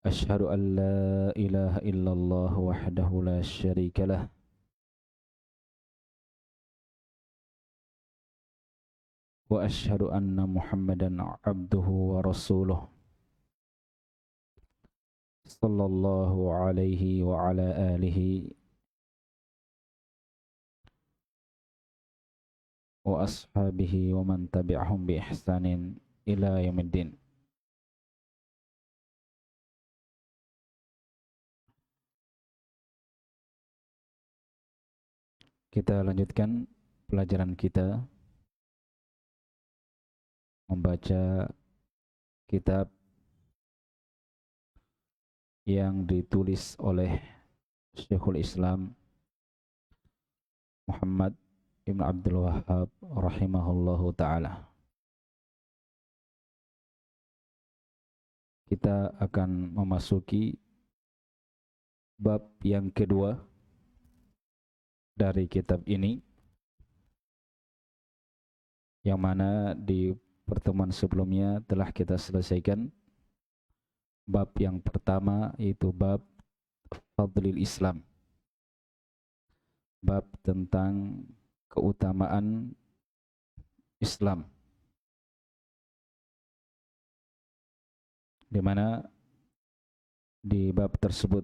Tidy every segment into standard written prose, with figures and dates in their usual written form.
أشهد أن لا إله إلا الله وحده لا شريك له وأشهد أن محمدا عبده ورسوله صلى الله عليه وعلى آله وأصحابه ومن تبعهم بإحسان إلى يوم الدين. Kita lanjutkan pelajaran kita membaca kitab yang ditulis oleh Syekhul Islam Muhammad Ibn Abdul Wahhab rahimahullahu ta'ala. Kita akan memasuki bab yang kedua dari kitab ini, yang mana di pertemuan sebelumnya telah kita selesaikan bab yang pertama, yaitu bab Fadlil Islam, bab tentang keutamaan Islam, di mana di bab tersebut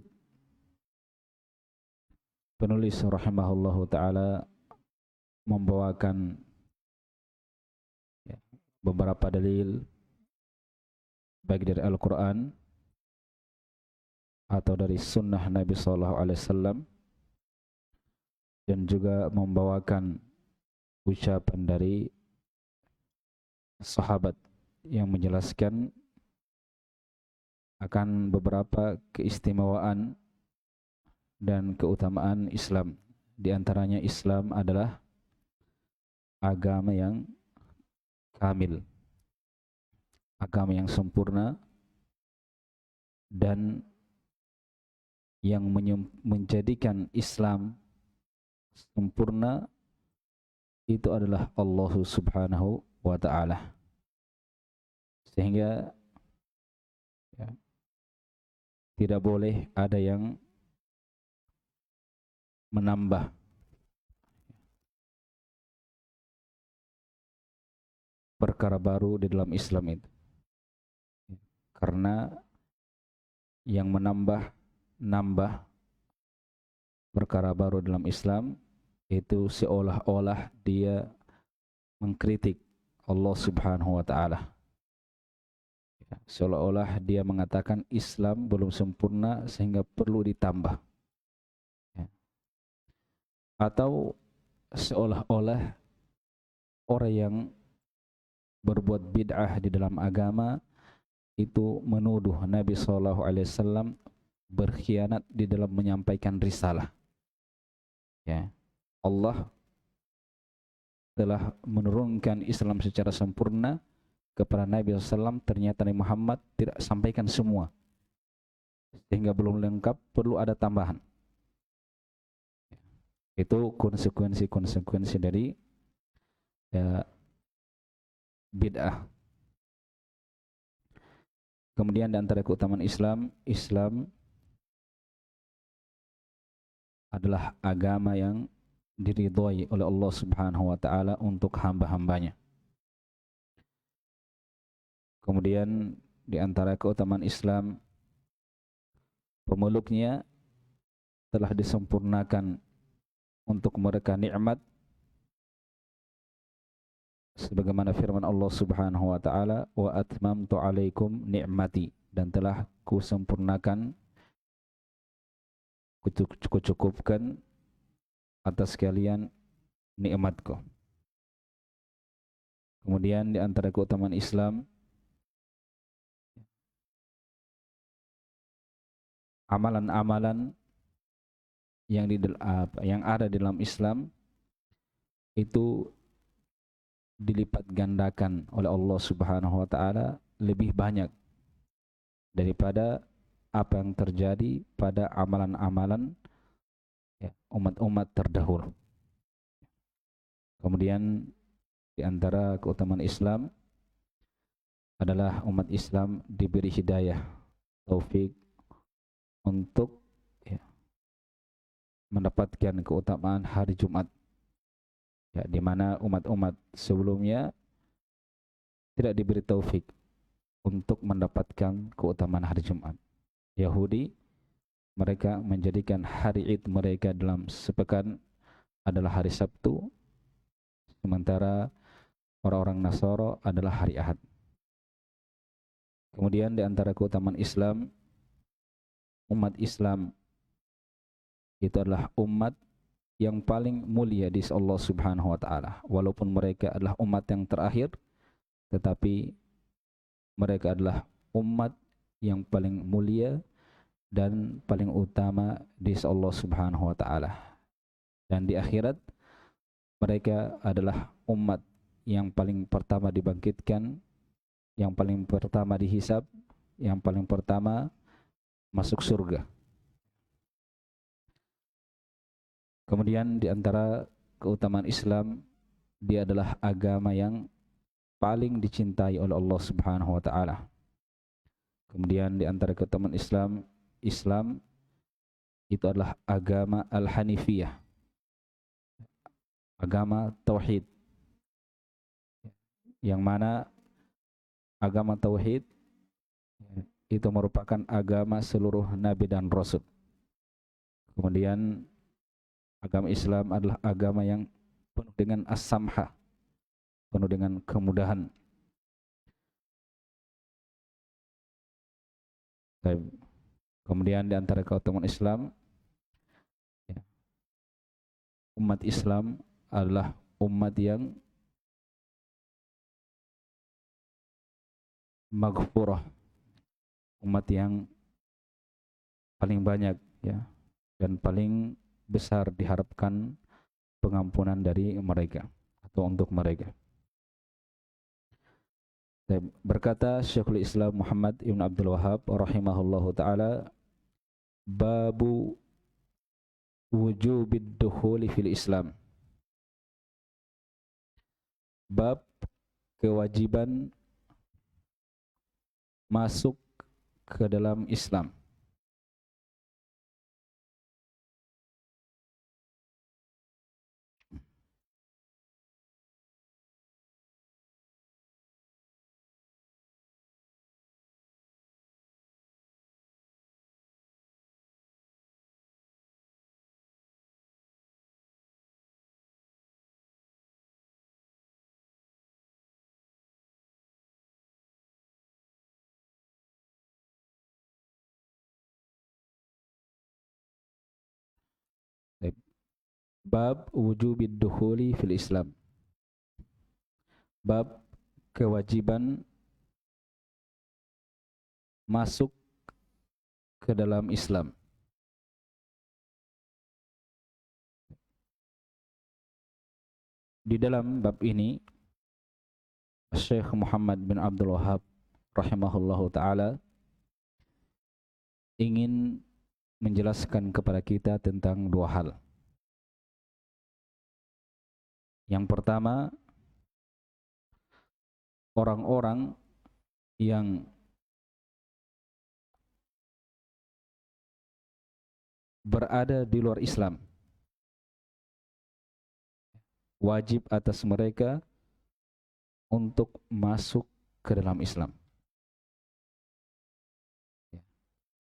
penulis rahimahullahu ta'ala membawakan beberapa dalil baik dari Al-Quran atau dari sunnah Nabi SAW, dan juga membawakan ucapan dari sahabat yang menjelaskan akan beberapa keistimewaan dan keutamaan Islam. Di antaranya Islam adalah agama yang kamil, agama yang sempurna, dan yang menjadikan Islam sempurna itu adalah Allah Subhanahu wa ta'ala. Sehingga tidak boleh ada yang menambah perkara baru di dalam Islam itu, karena yang menambah perkara baru dalam Islam itu seolah-olah dia mengkritik Allah Subhanahu wa ta'ala, seolah-olah dia mengatakan Islam belum sempurna sehingga perlu ditambah, atau seolah-olah orang yang berbuat bid'ah di dalam agama itu menuduh Nabi SAW berkhianat di dalam menyampaikan risalah. Allah telah menurunkan Islam secara sempurna kepada Nabi SAW, ternyata Nabi Muhammad tidak sampaikan semua, sehingga belum lengkap, perlu ada tambahan. Itu konsekuensi dari bid'ah. Kemudian di antara keutamaan Islam, Islam adalah agama yang diridhoi oleh Allah Subhanahu wa ta'ala untuk hamba-hambanya. Kemudian di antara keutamaan Islam, pemeluknya telah disempurnakan untuk mereka nikmat, sebagaimana firman Allah Subhanahu wa ta'ala, wa atmamtu alaikum ni'mati, dan telah kusempurnakan, kucukupkan atas kalian nikmatku. Kemudian di antara keutamaan Islam, amalan-amalan yang ada di dalam Islam itu dilipat gandakan oleh Allah Subhanahu wa ta'ala lebih banyak daripada apa yang terjadi pada amalan-amalan umat-umat terdahulu. Kemudian di antara keutamaan Islam adalah umat Islam diberi hidayah, taufik untuk ya, mendapatkan keutamaan hari Jumat, ya, di mana umat-umat sebelumnya tidak diberi taufik untuk mendapatkan keutamaan hari Jumat. Yahudi, mereka menjadikan hari Id mereka dalam sepekan adalah hari Sabtu, sementara orang-orang Nasara adalah hari Ahad. Kemudian di antara keutamaan Islam, umat Islam itu adalah umat yang paling mulia di sisi Allah Subhanahu wa taala. Walaupun mereka adalah umat yang terakhir, tetapi mereka adalah umat yang paling mulia dan paling utama di sisi Allah Subhanahu wa taala. Dan di akhirat mereka adalah umat yang paling pertama dibangkitkan, yang paling pertama dihisab, yang paling pertama masuk surga. Kemudian di antara keutamaan Islam, dia adalah agama yang paling dicintai oleh Allah Subhanahu wa taala. Kemudian di antara keutamaan Islam, Islam itu adalah agama Al-Hanifiyah, agama tauhid. Yang mana agama tauhid itu merupakan agama seluruh nabi dan rasul. Kemudian agama Islam adalah agama yang penuh dengan as-samha, penuh dengan kemudahan. Kemudian di antara keutamaan Islam, ya, umat Islam adalah umat yang maghfurah, umat yang paling banyak, ya, dan paling besar diharapkan pengampunan dari mereka atau untuk mereka. Berkata Syekhul Islam Muhammad Ibn Abdul Wahhab rahimahullahu ta'ala, babu wujubid dukhuli fil Islam, bab kewajiban masuk ke dalam Islam. Bab wujubid dukhuli fil Islam, bab kewajiban masuk ke dalam Islam. Di dalam bab ini Syekh Muhammad bin Abdul Wahhab rahimahullahu ta'ala ingin menjelaskan kepada kita tentang dua hal. Yang pertama, orang-orang yang berada di luar Islam, wajib atas mereka untuk masuk ke dalam Islam.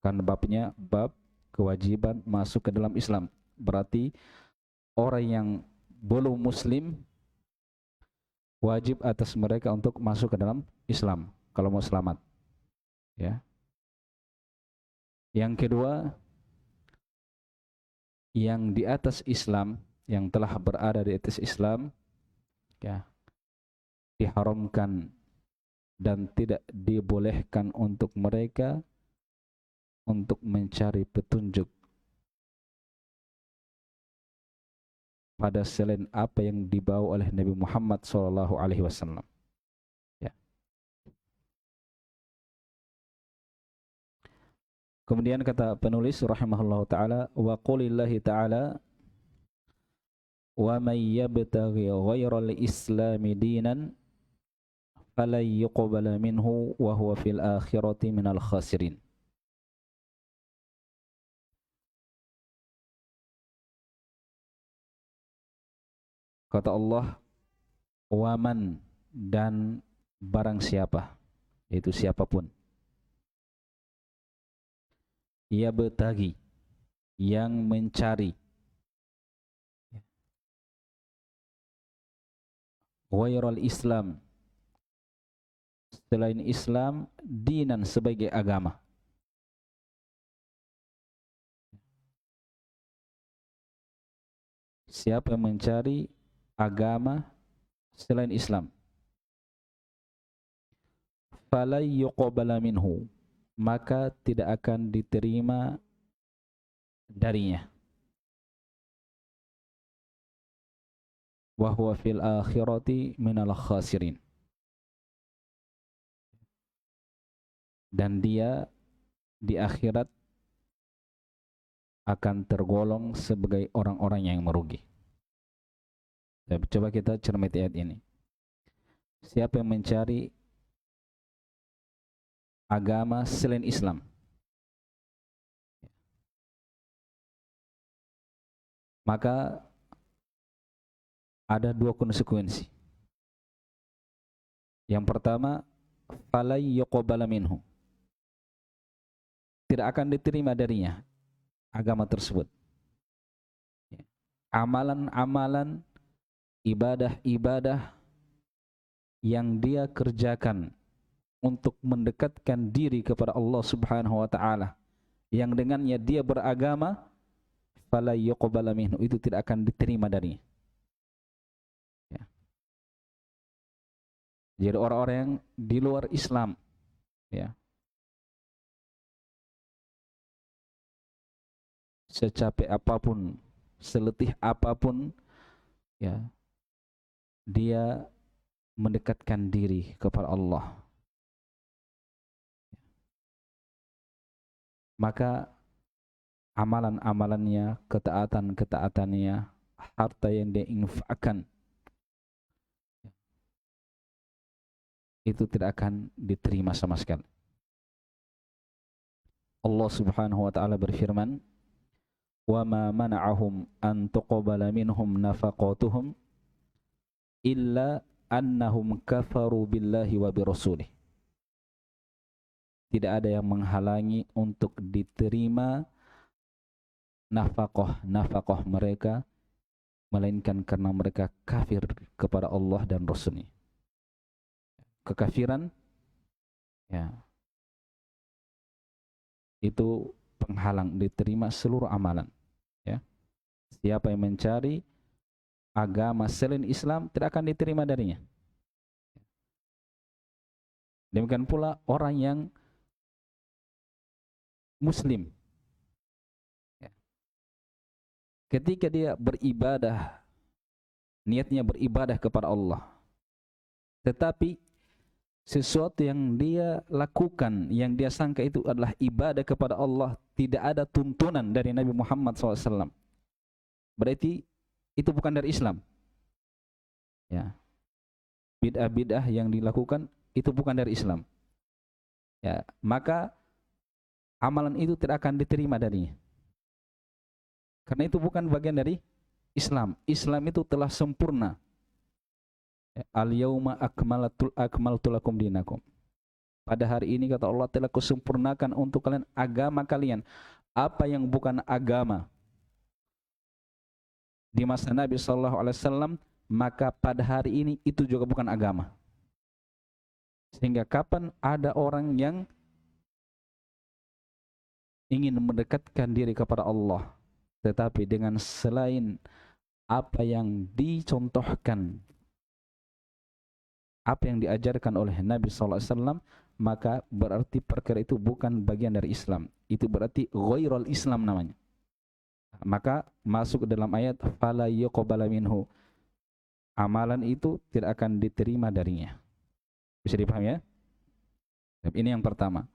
Karena babnya bab kewajiban masuk ke dalam Islam. Berarti orang yang belum muslim wajib atas mereka untuk masuk ke dalam Islam kalau mau selamat. Ya. Yang kedua, yang di atas Islam, yang telah berada di atas Islam, ya, diharamkan dan tidak dibolehkan untuk mereka untuk mencari petunjuk pada selain apa yang dibawa oleh Nabi Muhammad SAW. Ya. Kemudian kata penulis rahimahullah ta'ala, wa qulillahi ta'ala, wa man yabtaghi ghairal islami dinan falan yuqbala minhu wa huwa fil akhirati minal khasirin. Kata Allah, waman, dan barang siapa, yaitu siapapun, ia bertagi, yang mencari, ghairal Islam, selain Islam, dinan, sebagai agama. Siapa yang mencari agama selain Islam, fala yuqbala minhu, maka tidak akan diterima darinya. Wa huwa fil akhirati minal khasirin, dan dia di akhirat akan tergolong sebagai orang-orang yang merugi. Coba kita cermati ayat ini. Siapa yang mencari agama selain Islam, maka ada dua konsekuensi. Yang pertama, fala yuqbala minhu, tidak akan diterima darinya agama tersebut. Amalan-amalan, ibadah-ibadah yang dia kerjakan untuk mendekatkan diri kepada Allah Subhanahu wa taala, yang dengannya dia beragama, fala yuqbala minhu, itu tidak akan diterima darinya. Ya. Jadi orang-orang yang di luar Islam, ya, secapek apapun, seletih apapun, ya, dia mendekatkan diri kepada Allah, maka amalan-amalannya, ketaatan-ketaatannya, harta yang dia infakkan, itu tidak akan diterima sama sekali. Allah Subhanahu wa taala berfirman, wa ma mana'ahum an tuqbala minhum nafaqatuhum illa annahum kafaru billahi wa birasulih. Tidak ada yang menghalangi untuk diterima nafkah mereka, melainkan karena mereka kafir kepada Allah dan Rasulnya. Kekafiran, ya, itu penghalang diterima seluruh amalan. Ya. Siapa yang mencari agama selain Islam, tidak akan diterima darinya. Demikian pula orang yang Muslim, ya, ketika dia beribadah, niatnya beribadah kepada Allah, tetapi sesuatu yang dia lakukan, yang dia sangka itu adalah ibadah kepada Allah, tidak ada tuntunan dari Nabi Muhammad SAW, berarti itu bukan dari Islam. Ya. Bid'ah-bid'ah yang dilakukan itu bukan dari Islam. Ya, maka amalan itu tidak akan diterima darinya. Karena itu bukan bagian dari Islam. Islam itu telah sempurna. Al-yauma akmaltu lakum dinakum. Pada hari ini, kata Allah, telah kusempurnakan untuk kalian agama kalian. Apa yang bukan agama di masa Nabi SAW, maka pada hari ini itu juga bukan agama. Sehingga kapan ada orang yang ingin mendekatkan diri kepada Allah, tetapi dengan selain apa yang dicontohkan, apa yang diajarkan oleh Nabi SAW, maka berarti perkara itu bukan bagian dari Islam. Itu berarti ghairul Islam namanya. Maka masuk dalam ayat fala yuqbala minhu, amalan itu tidak akan diterima darinya. Bisa dipahami ya? Ini yang pertama.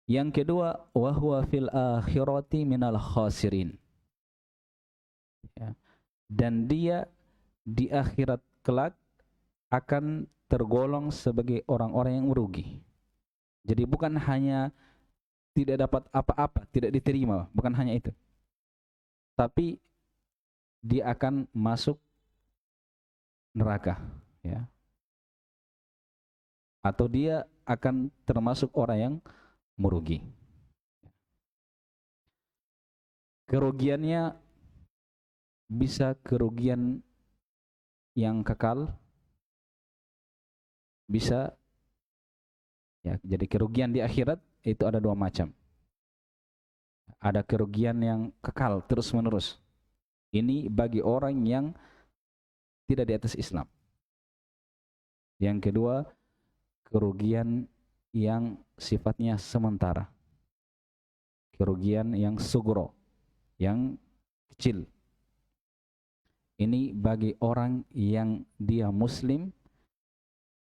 Yang kedua, wa huwa fil akhirati minal khasirin. Ya. Dan dia di akhirat kelak akan tergolong sebagai orang-orang yang merugi. Jadi bukan hanya tidak dapat apa-apa, tidak diterima, bukan hanya itu. Tapi dia akan masuk neraka, ya. Atau dia akan termasuk orang yang merugi. Kerugiannya bisa kerugian yang kekal, bisa ya. Jadi kerugian di akhirat itu ada dua macam. Ada kerugian yang kekal terus-menerus. Ini bagi orang yang tidak di atas Islam. Yang kedua, kerugian yang sifatnya sementara. Kerugian yang sugro, yang kecil. Ini bagi orang yang dia muslim,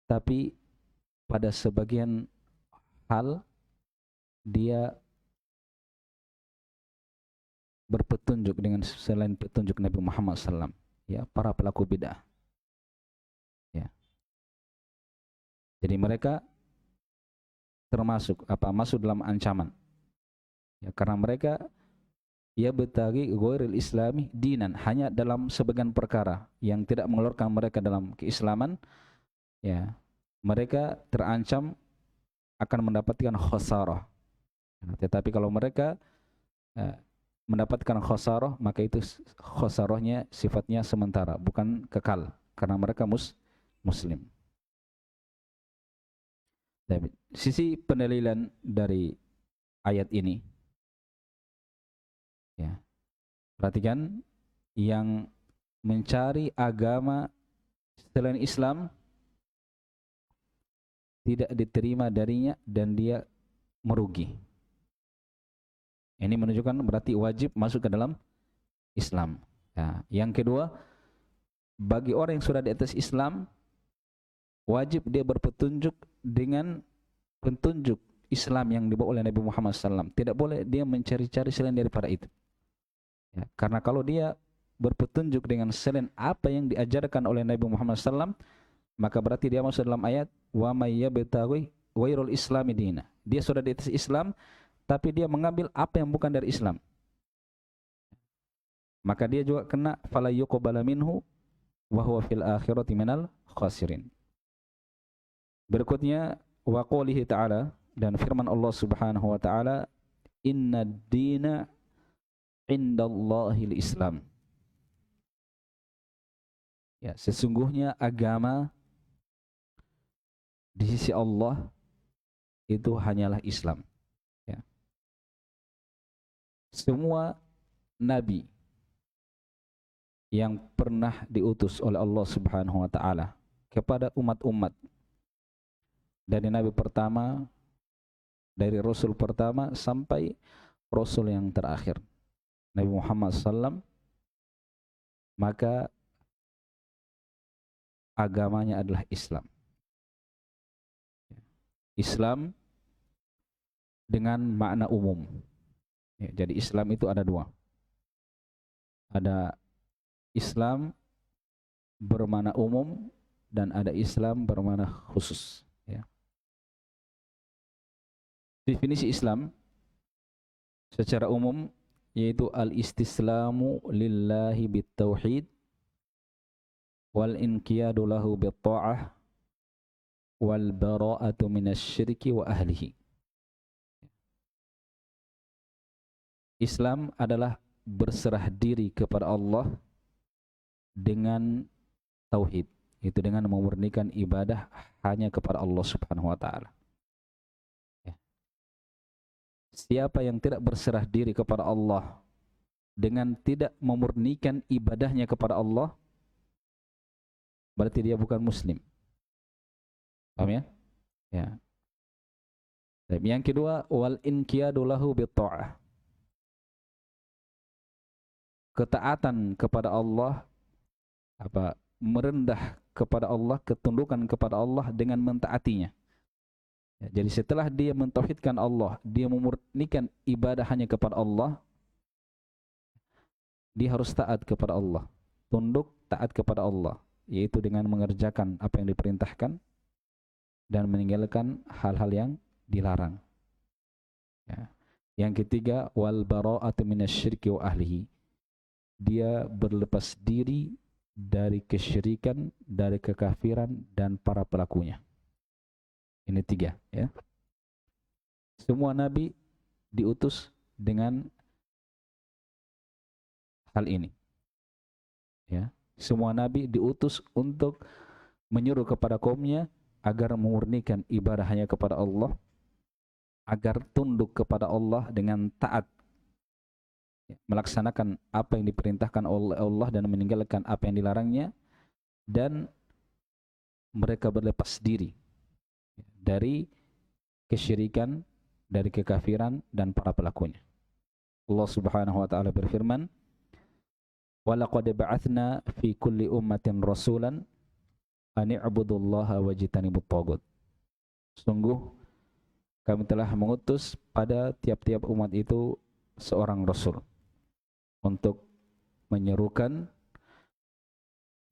tapi pada sebagian hal dia berpetunjuk dengan selain petunjuk Nabi Muhammad SAW, ya, para pelaku bid'ah, ya. Jadi mereka termasuk masuk dalam ancaman, ya, karena mereka ya betagi ghairil islami dinan, hanya dalam sebagian perkara yang tidak mengeluarkan mereka dalam keislaman, ya, mereka terancam akan mendapatkan khosarah. Tetapi kalau mereka mendapatkan khosarah, maka itu khosarahnya sifatnya sementara, bukan kekal, karena mereka muslim. Dan sisi pendalilan dari ayat ini, ya, perhatikan, yang mencari agama selain Islam tidak diterima darinya dan dia merugi. Ini menunjukkan berarti wajib masuk ke dalam Islam. Ya. Yang kedua, bagi orang yang sudah di atas Islam, wajib dia berpetunjuk dengan petunjuk Islam yang dibawa oleh Nabi Muhammad SAW. Tidak boleh dia mencari-cari selain daripada itu. Ya. Karena kalau dia berpetunjuk dengan selain apa yang diajarkan oleh Nabi Muhammad SAW, maka berarti dia masuk dalam ayat wa may yabtaghi ghairul islami dina. Dia sudah di atas Islam, tapi dia mengambil apa yang bukan dari Islam, maka dia juga kena fala yuqbala minhu wa huwa fil akhirati minal khasirin. Berikutnya wa qoulihi ta'ala, dan firman Allah Subhanahu wa taala, innad dina indallahil Islam. Ya, sesungguhnya agama di sisi Allah itu hanyalah Islam. Ya. Semua nabi yang pernah diutus oleh Allah Subhanahu wa taala kepada umat-umat, dari nabi pertama, dari rasul pertama sampai rasul yang terakhir, Nabi Muhammad SAW, maka agamanya adalah Islam. Islam dengan makna umum. Ya, jadi Islam itu ada dua. Ada Islam bermakna umum dan ada Islam bermakna khusus. Ya. Definisi Islam secara umum yaitu al-istislamu lillahi bitauhid wal inqiyadu lahu bitta'ah wal bara'atu minasyirki wa ahlihi. Islam adalah berserah diri kepada Allah dengan tauhid, itu dengan memurnikan ibadah hanya kepada Allah Subhanahu wa taala. Ya. Siapa yang tidak berserah diri kepada Allah dengan tidak memurnikan ibadahnya kepada Allah, berarti dia bukan muslim. Paham ya? Ya. Yang kedua, wal inqiyadu lahu bitta'ah. Ketaatan kepada Allah, merendah kepada Allah, ketundukan kepada Allah dengan mentaatinya. Ya, jadi setelah dia mentauhidkan Allah, dia memurnikan ibadah hanya kepada Allah, dia harus taat kepada Allah, tunduk taat kepada Allah, yaitu dengan mengerjakan apa yang diperintahkan dan meninggalkan hal-hal yang dilarang. Ya. Yang ketiga, wal bara'atu minasyirki wa ahlihi. Dia berlepas diri dari kesyirikan, dari kekafiran dan para pelakunya. Ini 3 ya. Semua nabi diutus dengan hal ini. Ya. Semua nabi diutus untuk menyuruh kepada kaumnya agar memurnikan ibadah hanya kepada Allah, agar tunduk kepada Allah dengan taat, melaksanakan apa yang diperintahkan oleh Allah dan meninggalkan apa yang dilarangnya, dan mereka berlepas diri dari kesyirikan, dari kekafiran dan para pelakunya. Allah Subhanahu wa taala berfirman, "Wa laqad ba'atsna fi kulli ummatin rasulan an i'budullaha wajtanibut taghut." Sungguh kami telah mengutus pada tiap-tiap umat itu seorang rasul untuk menyerukan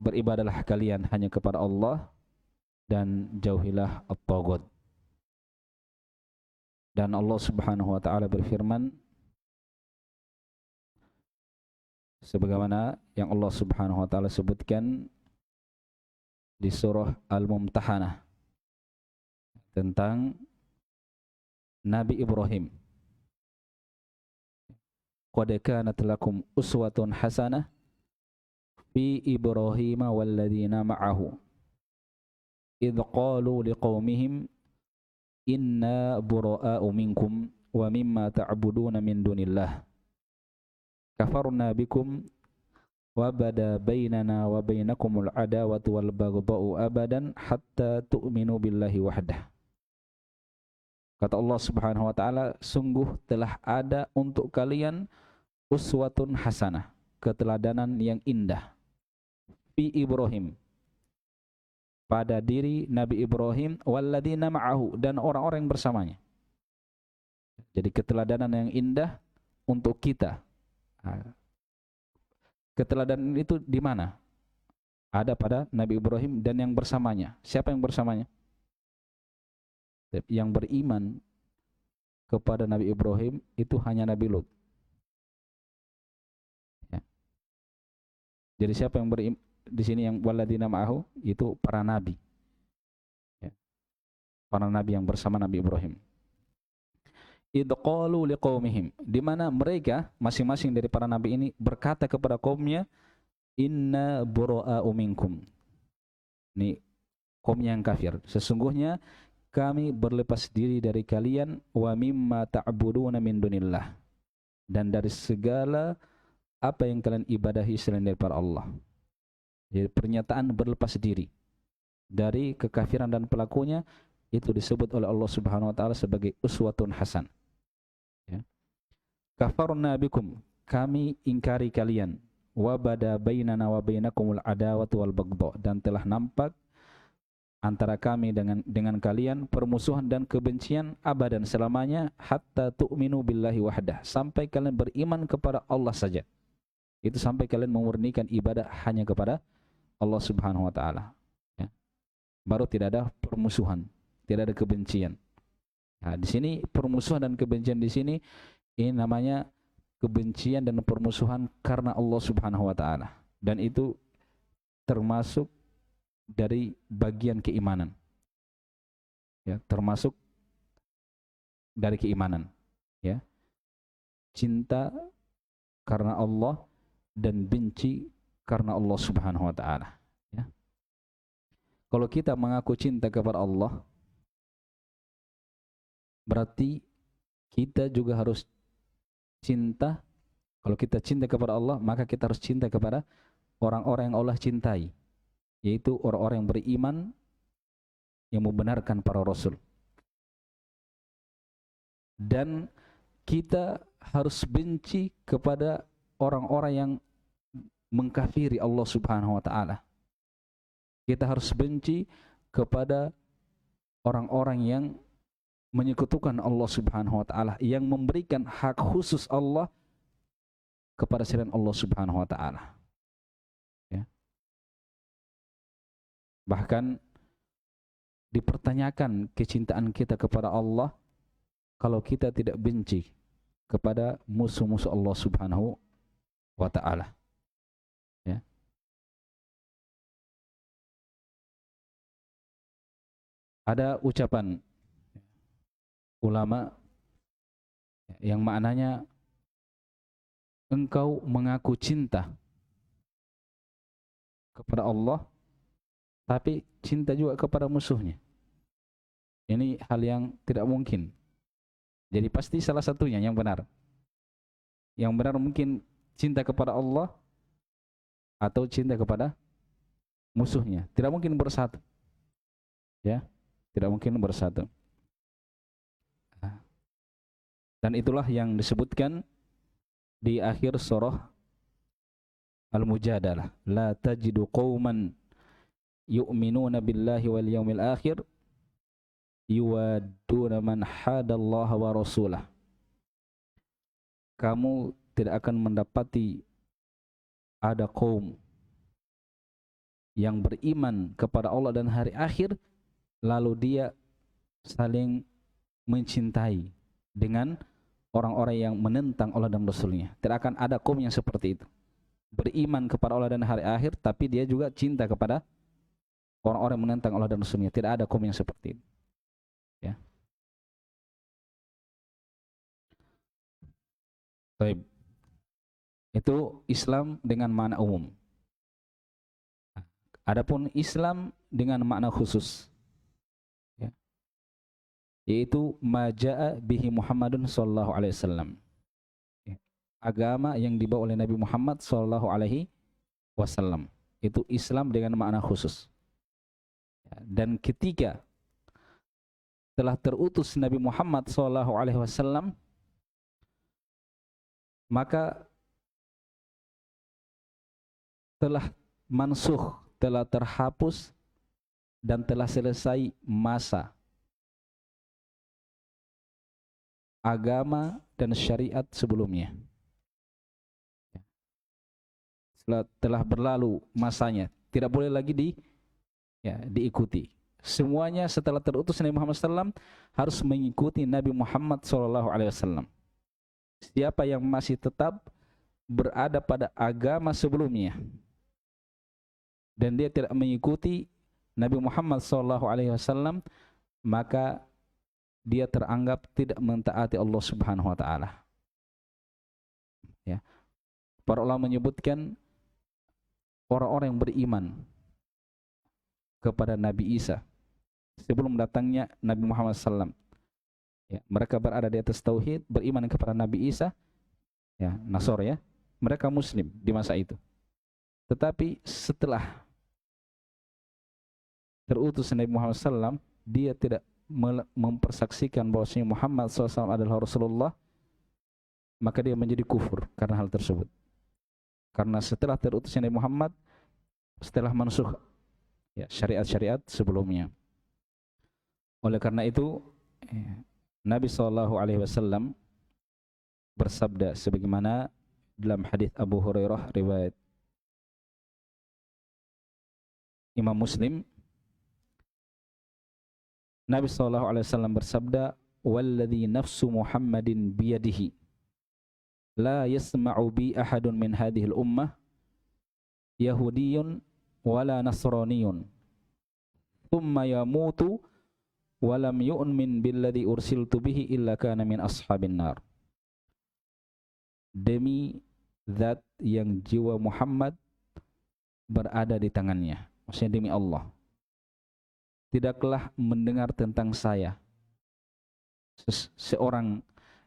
beribadahlah kalian hanya kepada Allah dan jauhilah at-taghut. Dan Allah Subhanahu wa taala berfirman sebagaimana yang Allah Subhanahu wa taala sebutkan di surah Al-Mumtahanah tentang Nabi Ibrahim. Qad kanat lakum uswatun hasanah fi Ibrahim walladzina ma'ahu idh qalu liqaumihim inna bura'a'u minkum wa mimma ta'buduna min dunillah kafarna bikum wa bada bainana wa bainakumul adawatu wal baghdha'u abadan hatta tu'minu billahi wahdah. Kata Allah Subhanahu wa taala, sungguh telah ada untuk kalian uswatun hasanah, keteladanan yang indah, fi Ibrahim, pada diri Nabi Ibrahim, walladzina ma'ahu, dan orang-orang yang bersamanya. Jadi keteladanan yang indah untuk kita. Keteladanan itu di mana? Ada pada Nabi Ibrahim dan yang bersamanya. Siapa yang bersamanya? Yang beriman kepada Nabi Ibrahim itu hanya Nabi Lut. Ya. Jadi siapa yang beriman di sini, yang walladzina ma'ahu, itu para nabi. Ya. Para nabi yang bersama Nabi Ibrahim. Idh qalu liqaumihim, di mana mereka masing-masing dari para nabi ini berkata kepada kaumnya, inna bura'a'u minkum. Ini kaumnya yang kafir. Sesungguhnya kami berlepas diri dari kalian, wa mimma ta'buduna min dunillah, dan dari segala apa yang kalian ibadahi selain daripada Allah. Jadi pernyataan berlepas diri dari kekafiran dan pelakunya itu disebut oleh Allah Subhanahu wa taala sebagai uswatun hasan. Ya. Kafarna bikum, kami ingkari kalian, wa bada bainana wa bainakumul adawatu wal baghdha, dan telah nampak antara kami dengan kalian permusuhan dan kebencian abadan selamanya, hatta tu'minu billahi wahdah, sampai kalian beriman kepada Allah saja. Itu sampai kalian memurnikan ibadah hanya kepada Allah Subhanahu wa taala. Ya. Baru tidak ada permusuhan, tidak ada kebencian. Nah, di sini permusuhan dan kebencian di sini ini namanya kebencian dan permusuhan karena Allah Subhanahu wa taala, dan itu termasuk dari bagian keimanan. Ya, termasuk dari keimanan, ya. Cinta karena Allah dan benci karena Allah Subhanahu wa taala, ya. Kalau kita mengaku cinta kepada Allah, berarti kita juga harus cinta. Kalau kita cinta kepada Allah, maka kita harus cinta kepada orang-orang yang Allah cintai, yaitu orang-orang yang beriman, yang membenarkan para rasul. Dan kita harus benci kepada orang-orang yang mengkafiri Allah Subhanahu wa taala. Kita harus benci kepada orang-orang yang menyekutukan Allah Subhanahu wa taala, yang memberikan hak khusus Allah kepada selain Allah Subhanahu wa taala. Ya. Bahkan dipertanyakan kecintaan kita kepada Allah kalau kita tidak benci kepada musuh-musuh Allah Subhanahu wa taala. Ya. Ada ucapan ulama yang maknanya engkau mengaku cinta kepada Allah tapi cinta juga kepada musuhnya. Ini hal yang tidak mungkin. Jadi pasti salah satunya yang benar. Yang benar mungkin cinta kepada Allah atau cinta kepada musuhnya. Tidak mungkin bersatu. Ya, tidak mungkin bersatu. Dan itulah yang disebutkan di akhir surah Al-Mujadalah. La tajidu qauman yu'minuna billahi wal yawmil akhir yuwadduna man hadallaha wa rasulah. Kamu tidak akan mendapati ada kaum yang beriman kepada Allah dan hari akhir lalu dia saling mencintai dengan orang-orang yang menentang Allah dan Rasulnya. Tidak akan ada kaum yang seperti itu. Beriman kepada Allah dan hari akhir tapi dia juga cinta kepada orang-orang yang menentang Allah dan Rasulnya. Tidak ada kaum yang seperti itu. Ya. Baik. Itu Islam dengan makna umum. Adapun Islam dengan makna khusus, ya, yaitu majaa bihi Muhammadun sallallahu alaihi wasallam. Agama yang dibawa oleh Nabi Muhammad sallallahu alaihi wasallam. Itu Islam dengan makna khusus. Dan ketika telah terutus Nabi Muhammad sallallahu alaihi wasallam, maka telah mansuh, telah terhapus dan telah selesai masa agama dan syariat sebelumnya. Telah berlalu masanya, tidak boleh lagi diikuti. Semuanya setelah terutus Nabi Muhammad SAW harus mengikuti Nabi Muhammad SAW. Siapa yang masih tetap berada pada agama sebelumnya dan dia tidak mengikuti Nabi Muhammad SAW, maka dia teranggap tidak mentaati Allah Subhanahu Wa Taala. Ya, para ulama menyebutkan orang-orang yang beriman kepada Nabi Isa sebelum datangnya Nabi Muhammad SAW. Ya, mereka berada di atas tauhid, beriman kepada Nabi Isa, ya, Nasor ya. Mereka Muslim di masa itu. Tetapi setelah terutus Nabi Muhammad SAW, dia tidak mempersaksikan bahwasanya Muhammad SAW adalah Rasulullah, maka dia menjadi kufur karena hal tersebut. Karena setelah terutusnya Nabi Muhammad, setelah mansuh ya, syariat-syariat sebelumnya. Oleh karena itu, Nabi SAW bersabda sebagaimana dalam hadis Abu Hurairah riwayat Imam Muslim, Nabi SAW bersabda, "Walladhi nafsu Muhammadin biyadihi, la yasma'u bi ahadun min hadhil ummah, Yahudiyun wala Nasraniyun, thumma yamutu walam yu'min billadhi ursiltu bihi illa kana min ashabin nar." Demi zat yang jiwa Muhammad berada di tangannya, maksudnya demi Allah, tidaklah mendengar tentang saya seorang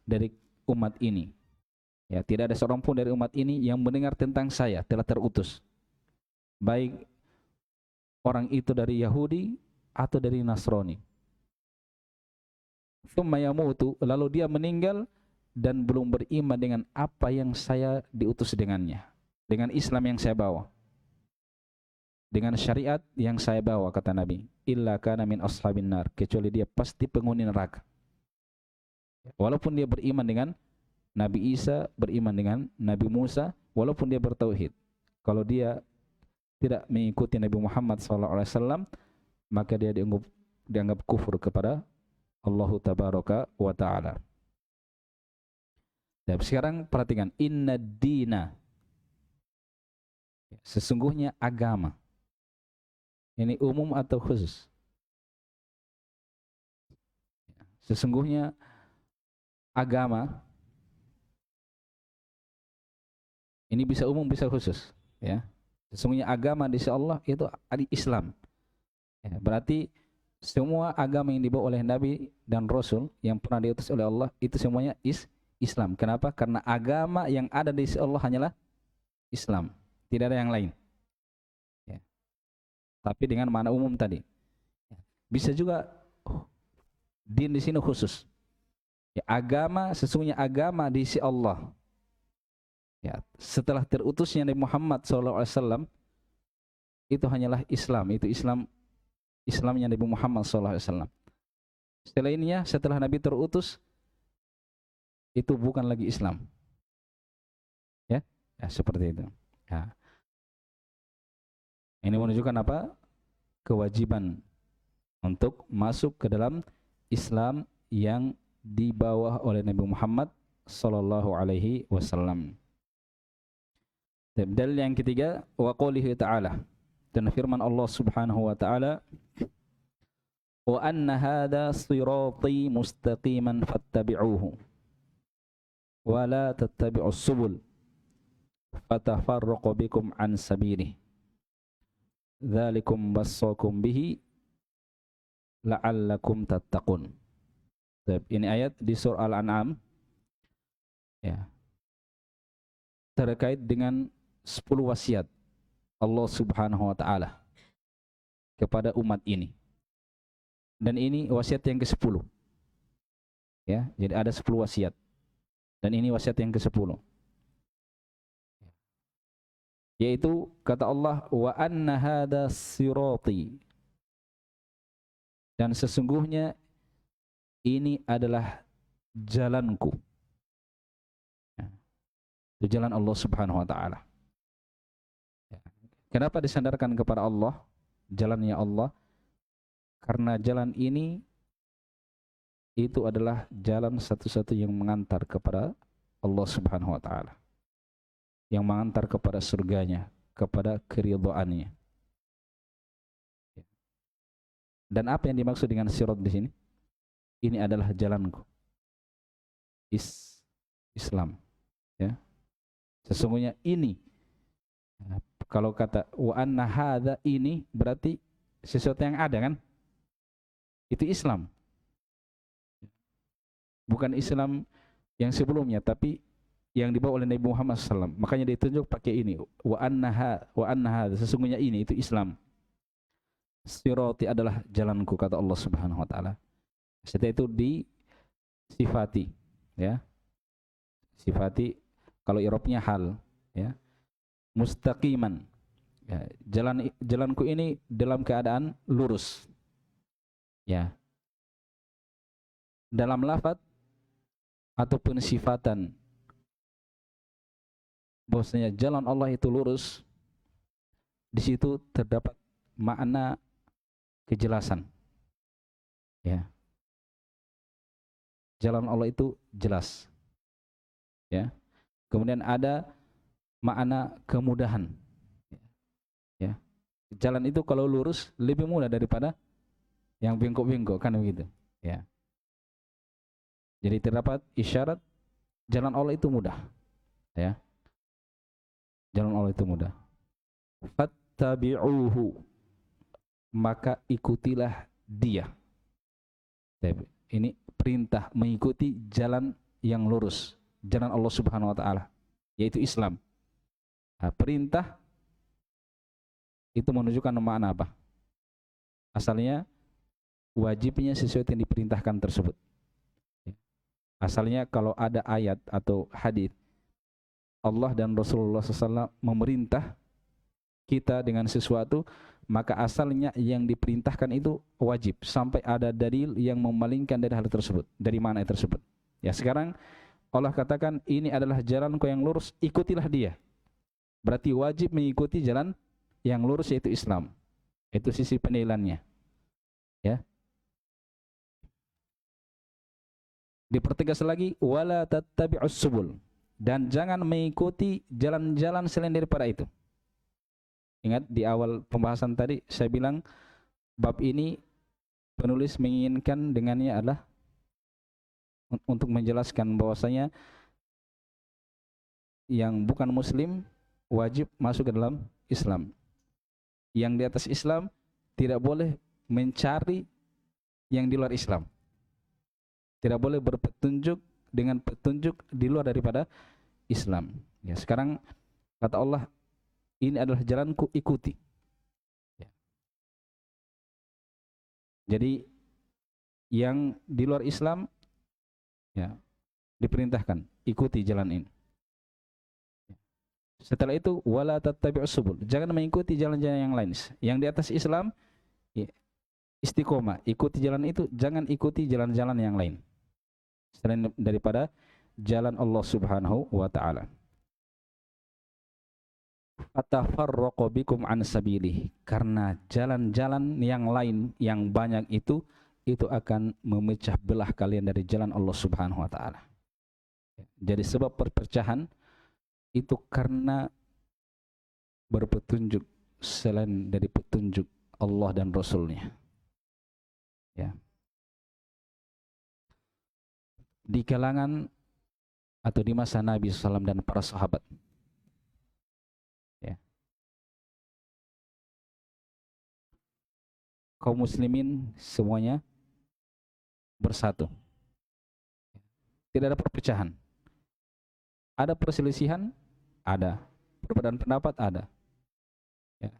dari umat ini, ya, tidak ada seorang pun dari umat ini yang mendengar tentang saya telah terutus, baik orang itu dari Yahudi atau dari Nasrani. Thumma yamutu, lalu dia meninggal dan belum beriman dengan apa yang saya diutus dengannya, dengan Islam yang saya bawa, dengan syariat yang saya bawa, kata Nabi, illa kana min ashabin nar, kecuali dia pasti penghuni neraka. Walaupun dia beriman dengan Nabi Isa, beriman dengan Nabi Musa, walaupun dia bertauhid, kalau dia tidak mengikuti Nabi Muhammad SAW, maka dia dianggap kufur kepada Allah Tabaraka wa Ta'ala. Dan sekarang perhatikan, inna dina, sesungguhnya agama, ini umum atau khusus? Sesungguhnya agama ini bisa umum bisa khusus, ya. Sesungguhnya agama di sisi Allah itu Islam. Ya, berarti semua agama yang dibawa oleh Nabi dan Rasul yang pernah diutus oleh Allah itu semuanya Islam. Kenapa? Karena agama yang ada di sisi Allah hanyalah Islam, tidak ada yang lain. Ya. Tapi dengan makna umum tadi. Bisa juga din di sini khusus. Ya, agama sesungguhnya agama di sisi Allah. Ya, setelah terutusnya Nabi Muhammad SAW itu hanyalah Islam. Itu Islamnya Nabi Muhammad SAW. Setelah ininya, setelah Nabi terutus itu bukan lagi Islam. Ya, ya seperti itu. Ya. Ini menunjukkan apa? Kewajiban untuk masuk ke dalam Islam yang dibawa oleh Nabi Muhammad sallallahu alaihi wasallam. Dalil yang ketiga, wa qoulihi ta'ala, dan firman Allah Subhanahu wa ta'ala, wa anna hadha sirati mustaqiman fattabi'uhu wa la tattabi'us subul fatafarraqu bikum an sabilihi dzalikum wassakum bihi la'allakum tattaqun. Ini ayat di surah Al-An'am, ya, terkait dengan 10 wasiat Allah Subhanahu wa ta'ala kepada umat ini. Dan ini wasiat yang ke-10. Ya, jadi ada 10 wasiat. Dan ini wasiat yang ke-10. Yaitu kata Allah, wa anna hadha sirati, dan sesungguhnya ini adalah jalanku. Ya. Itu jalan Allah Subhanahu wa ta'ala. Ya. Kenapa disandarkan kepada Allah, jalannya Allah? Karena jalan ini itu adalah jalan satu-satu yang mengantar kepada Allah Subhanahu wa ta'ala, yang mengantar kepada surganya, kepada keridhaannya. Dan apa yang dimaksud dengan sirat di sini? Ini adalah jalanku. Islam. Ya. Sesungguhnya ini. Kalau kata wa anna hadza, ini berarti sesuatu yang ada kan? Itu Islam. Bukan Islam yang sebelumnya, tapi yang dibawa oleh Nabi Muhammad SAW. Makanya ditunjuk pakai ini. Wa anna hadza, sesungguhnya ini, itu Islam. Sirati adalah jalanku, kata Allah Subhanahu wa ta'ala. Setelah itu disifati, ya. Sifati kalau i'rabnya hal, ya. Mustaqiman. Ya, jalanku ini dalam keadaan lurus. Ya. Dalam lafaz ataupun sifatan bahwasanya jalan Allah itu lurus, di situ terdapat makna kejelasan. Ya. Jalan Allah itu jelas. Ya. Kemudian ada makna kemudahan. Ya. Jalan itu kalau lurus lebih mudah daripada yang bengkok-bengkok, kan begitu. Ya. Jadi terdapat isyarat jalan Allah itu mudah. Ya. Jalan Allah itu mudah. Fattabi'uhu, maka ikutilah dia. Ini perintah mengikuti jalan yang lurus, jalan Allah Subhanahu wa ta'ala, yaitu Islam. Nah, perintah itu menunjukkan makna apa? Asalnya wajibnya sesuatu yang diperintahkan tersebut. Asalnya kalau ada ayat atau hadis Allah dan Rasulullah SAW memerintah kita dengan sesuatu, maka asalnya yang diperintahkan itu wajib sampai ada dalil yang memalingkan dari hal tersebut, dari mana tersebut. Ya, sekarang Allah katakan ini adalah jalanku yang lurus, ikutilah dia. Berarti wajib mengikuti jalan yang lurus, yaitu Islam. Itu sisi penilaiannya. Ya. Dipertegas lagi, wala tattabi'us subul, dan jangan mengikuti jalan-jalan selain daripada itu. Ingat di awal pembahasan tadi saya bilang bab ini penulis menginginkan dengannya adalah untuk menjelaskan bahwasanya yang bukan muslim wajib masuk ke dalam Islam. Yang di atas Islam tidak boleh mencari yang di luar Islam. Tidak boleh berpetunjuk dengan petunjuk di luar daripada Islam. Ya, sekarang kata Allah, ini adalah jalanku, ikuti. Ya. Jadi yang di luar Islam, ya, diperintahkan ikuti jalan ini. Setelah itu wala tattabi'us subul, jangan mengikuti jalan-jalan yang lain. Yang di atas Islam, ya, istiqomah, ikuti jalan itu, jangan ikuti jalan-jalan yang lain selain daripada jalan Allah Subhanahu wa taala. Atafarraqu bikum an sabilih, karena jalan-jalan yang lain yang banyak itu akan memecah belah kalian dari jalan Allah Subhanahu wa taala. Jadi sebab perpecahan itu karena berpetunjuk selain dari petunjuk Allah dan Rasulnya. Ya. Di kalangan atau di masa Nabi SAW dan para sahabat, ya, kaum muslimin semuanya bersatu, tidak ada perpecahan. Ada perselisihan, ada perbedaan pendapat, ada, ya.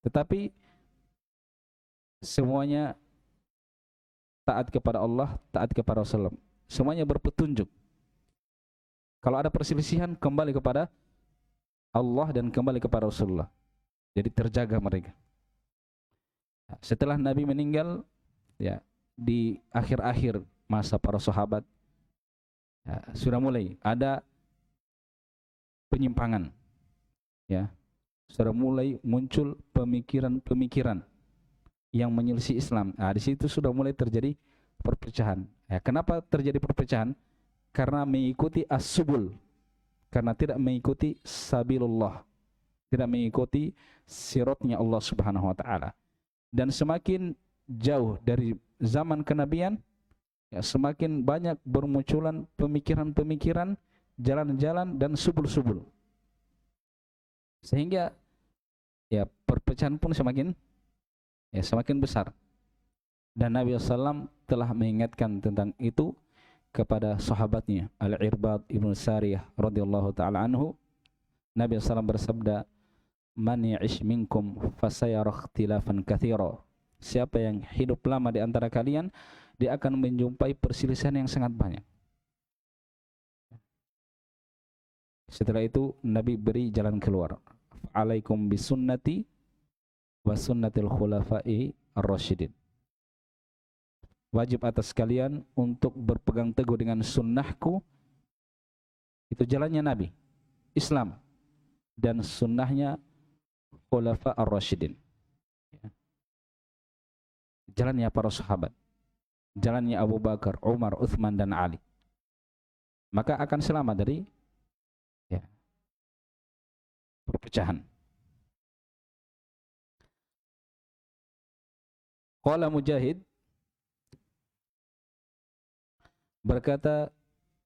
Tetapi semuanya taat kepada Allah, taat kepada Rasulullah. Semuanya berpetunjuk. Kalau ada perselisihan, kembali kepada Allah dan kembali kepada Rasulullah. Jadi terjaga mereka. Setelah Nabi meninggal, ya, di akhir-akhir masa para sahabat, ya, sudah mulai ada penyimpangan, ya, sudah mulai muncul pemikiran-pemikiran yang menyelisih Islam. Nah, di situ sudah mulai terjadi perpecahan. Ya, kenapa terjadi perpecahan? Karena mengikuti as-subul, karena tidak mengikuti sabilullah, tidak mengikuti siratnya Allah Subhanahu wa taala. Dan semakin jauh dari zaman kenabian, ya, semakin banyak bermunculan pemikiran-pemikiran, jalan-jalan dan subul-subul. Sehingga ya perpecahan pun semakin besar. Dan Nabi SAW telah mengingatkan tentang itu kepada sahabatnya Al-Irbad ibn Sariyah radhiyallahu ta'ala anhu. Nabi SAW bersabda, man ya'ish minkum fasayara ikhtilafan katsira. Siapa yang hidup lama di antara kalian, dia akan menjumpai perselisihan yang sangat banyak. Setelah itu Nabi beri jalan keluar. Alaikum bisunnati wa sunnatil khulafa'i ar-rasyidin. Wajib atas kalian untuk berpegang teguh dengan sunnahku. Itu jalannya Nabi, Islam, dan sunnahnya khulafa ar-rasyidin. Jalannya para sahabat, jalannya Abu Bakar, Umar, Uthman, dan Ali. Maka akan selamat dari, ya, perpecahan. Qala Mujahid, berkata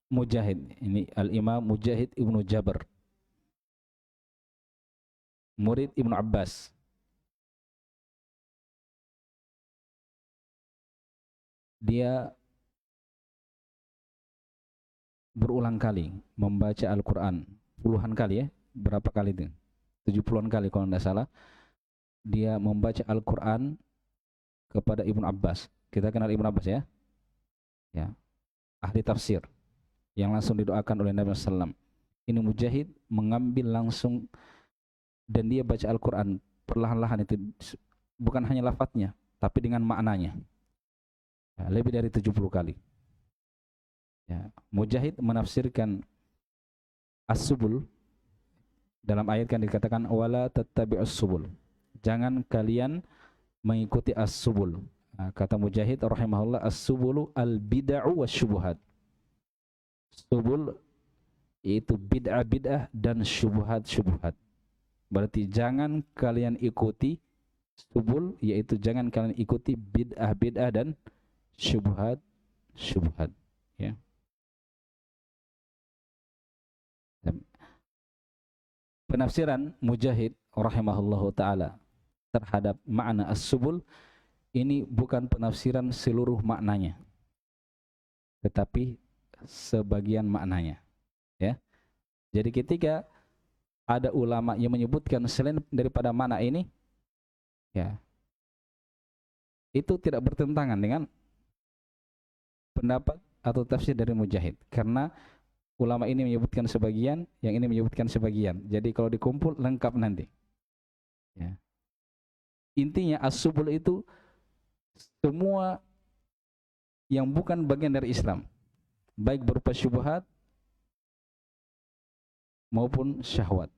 Mujahid, ini Al-Imam Mujahid Ibnu Jabr, murid Ibnu Abbas. Dia berulang kali membaca Al-Quran, puluhan kali, ya, berapa kali itu? 70-an kali kalau tidak salah. Dia membaca Al-Quran kepada Ibnu Abbas. Kita kenal Ibnu Abbas, ya? Ya, ahli tafsir yang langsung didoakan oleh Nabi SAW. Ini Mujahid mengambil langsung dan dia baca Al-Quran perlahan-lahan, itu bukan hanya lafadznya tapi dengan maknanya, ya, lebih dari 70 kali. Ya, Mujahid menafsirkan as-subul, dalam ayat kan dikatakan wala tattabi'us subul, jangan kalian mengikuti as-subul. Nah, kata Mujahid rahimahullah, as-subulu al-bid'u wasyubuhat. Subul itu bid'ah-bid'ah dan syubhat-syubhat. Berarti jangan kalian ikuti subul, yaitu jangan kalian ikuti bid'ah-bid'ah dan syubhat-syubhat, ya. penafsiran Mujahid rahimahullahu taala terhadap makna as-subul ini bukan penafsiran seluruh maknanya, tetapi sebagian maknanya, ya. Jadi ketika ada ulama yang menyebutkan selain daripada makna ini, ya, itu tidak bertentangan dengan pendapat atau tafsir dari Mujahid, karena ulama ini menyebutkan sebagian, yang ini menyebutkan sebagian. Jadi kalau dikumpul lengkap nanti. Ya. Intinya as-subul itu semua yang bukan bagian dari Islam, baik berupa syubhat maupun syahwat.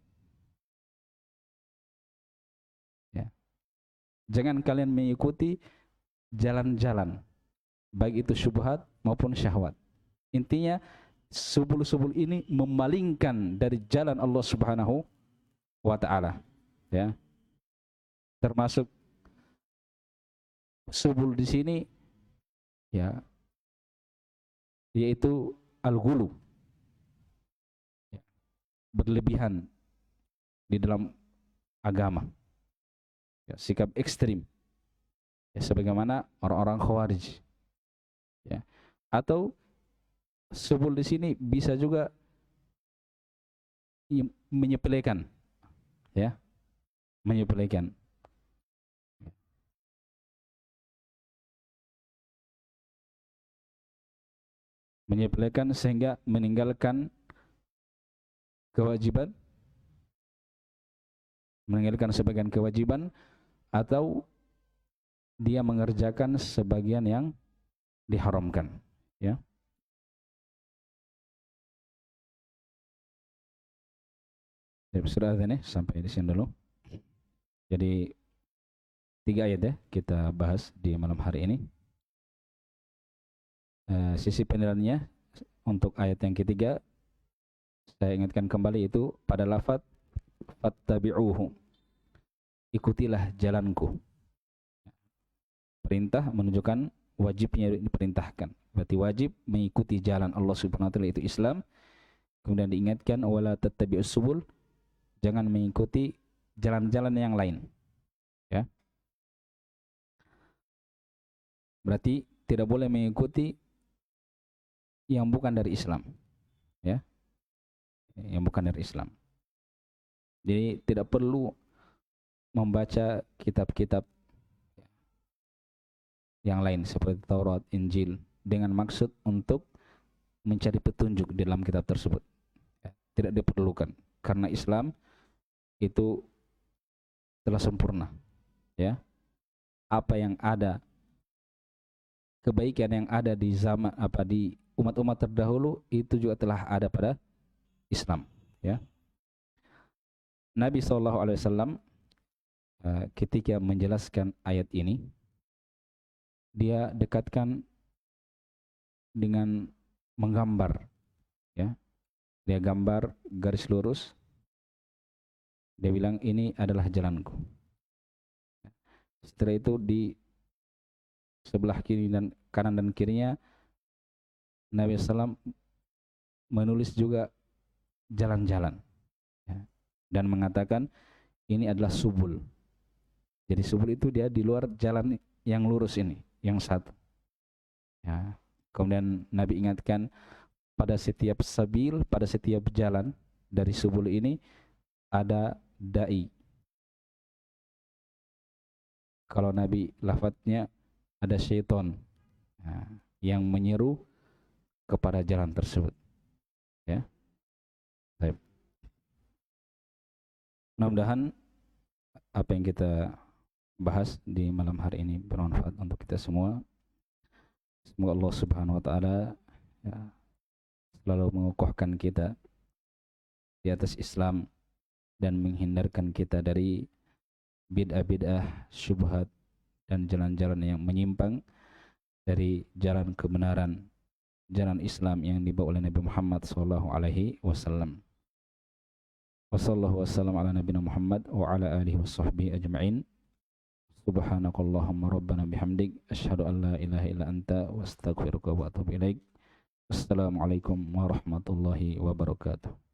Ya. Jangan kalian mengikuti jalan-jalan, baik itu syubhat maupun syahwat. Intinya subul-subul ini memalingkan dari jalan Allah Subhanahu wa taala, ya. Termasuk subul di sini, ya, yaitu al-ghulu, ya, berlebihan di dalam agama, ya, sikap ekstrim, ya, sebagaimana orang-orang Khawarij, ya. Atau subul di sini bisa juga menyepelekan, ya, menyepelekan. Menyepelekan sehingga meninggalkan kewajiban, meninggalkan sebagian kewajiban, atau dia mengerjakan sebagian yang diharamkan, ya. Sudah ada nih, sampai di sini dulu. Jadi 3 ayat ya kita bahas di malam hari ini. Sisi penilaiannya untuk ayat yang ketiga, saya ingatkan kembali, itu pada lafaz fattabi'uhu, ikutilah jalanku. Perintah menunjukkan wajibnya diperintahkan, berarti wajib mengikuti jalan Allah Subhanahu wa taala, itu Islam. Kemudian diingatkan wala tattabi'us subul, jangan mengikuti jalan-jalan yang lain, ya. Berarti tidak boleh mengikuti yang bukan dari Islam, ya, yang bukan dari Islam. Jadi tidak perlu membaca kitab-kitab yang lain seperti Taurat, Injil dengan maksud untuk mencari petunjuk di dalam kitab tersebut, ya, tidak diperlukan, karena Islam itu telah sempurna, ya. Apa yang ada, kebaikan yang ada di zaman di umat-umat terdahulu itu juga telah ada pada Islam, ya. Nabi SAW ketika menjelaskan ayat ini, dia dekatkan dengan menggambar, ya. Dia gambar garis lurus, dia bilang ini adalah jalanku. Setelah itu di sebelah kiri dan kanan dan kirinya Nabi SAW menulis juga jalan-jalan, ya, dan mengatakan ini adalah subul. Jadi subul itu dia di luar jalan yang lurus ini, yang satu, ya. Kemudian Nabi ingatkan pada setiap sabil, pada setiap jalan dari subul ini ada dai. Kalau Nabi lafadznya ada syaitan, ya, yang menyeru kepada jalan tersebut, ya. Baik. Mudah-mudahan apa yang kita bahas di malam hari ini bermanfaat untuk kita semua. Semoga Allah Subhanahu wa taala, ya, selalu mengukuhkan kita di atas Islam dan menghindarkan kita dari bid'ah-bid'ah, syubhat, dan jalan-jalan yang menyimpang dari jalan kebenaran, jalan Islam yang dibawa oleh Nabi Muhammad sallallahu alaihi wasallam. Wassallallahu wassalam ala nabiyina Muhammad wa ala alihi washabbihi ajma'in. Subhanakallahumma rabbana bihamdik asyhadu an la ilaha illa anta wa astaghfiruka wa atubu ilaik. Assalamualaikum warahmatullahi wabarakatuh.